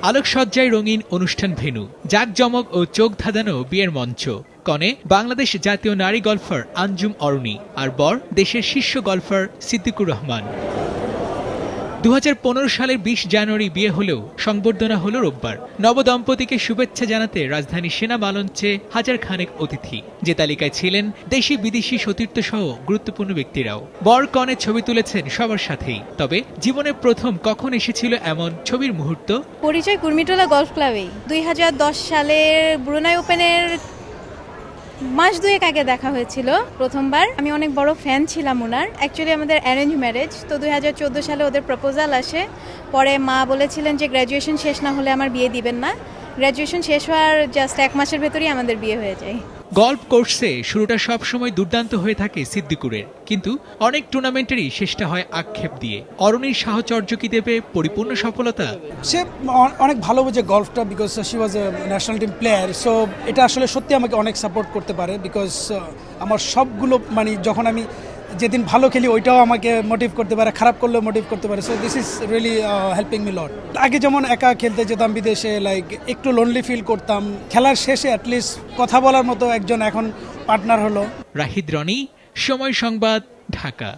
আলোকসজ্জায় রঙিন অনুষ্ঠান ভেন্যু, জাঁকজমক ও চোখ ধাঁধানো বিয়ের মঞ্চ। কনে বাংলাদেশ জাতীয় নারী গলফার আঞ্জুম অরুণী, আর বর দেশের শীর্ষ গলফার সিদ্দিকুর রহমান। 2015 সালের 20 জানুয়ারি বিয়ে হলেও সংবর্ধনা হলো রোববার। নবদম্পতিকে শুভেচ্ছা জানাতে রাজধানী সেনাবা লঞ্চে হাজার খানেক অতিথি, যে তালিকায় ছিলেন দেশি বিদেশি সতীর্থ সহ গুরুত্বপূর্ণ ব্যক্তিরাও। বর কনে ছবি তুলেছেন সবার সাথেই। তবে জীবনে প্রথম কখন এসেছিল এমন ছবির মুহূর্ত? পরিচয় কুর্মিটোলা গলফ ক্লাবেই 2010 সালের ব্রুনাই ওপেনের মাস দুয়েক আগে দেখা হয়েছিল প্রথমবার। আমি অনেক বড় ফ্যান ছিলাম ওনার। অ্যাকচুয়ালি আমাদের অ্যারেঞ্জ ম্যারেজ, তো 2014 সালে ওদের প্রপোজাল আসে। পরে মা বলেছিলেন যে গ্র্যাজুয়েশন শেষ না হলে আমার বিয়ে দিবেন না। গ্র্যাজুয়েশন শেষ হওয়ার জাস্ট 1 মাসের ভেতরেই আমাদের বিয়ে হয়ে যায়। গল্ফ কোর্সে শুরুটা সবসময় দুর্দান্ত হয়ে থাকে সিদ্দিকুরের, কিন্তু অনেক টুর্নামেন্টেরই শেষটা হয় আক্ষেপ দিয়ে। অরুণীর সাহচর্য কি দেবে পরিপূর্ণ সফলতা? সে অনেক ভালো বোঝে গল্ফটা, because she was a national team player. So এটা আসলে সত্যি আমাকে অনেক সাপোর্ট করতে পারে, বিকজ আমার সবগুলো মানে যখন আমি যেদিন ভালো খেলি ওইটাও আমাকে মোটিভ করতে পারে, খারাপ করলেও মোটিভ করতে পারে। So this is really helping me লট। আগে যেমন একা খেলতে যেতাম বিদেশে, লাইক একটু লোনলি ফিল করতাম, খেলার শেষে অ্যাটলিস্ট কথা বলার মতো একজন এখন পার্টনার হলো। রাহিদ রনি, সময় সংবাদ, ঢাকা।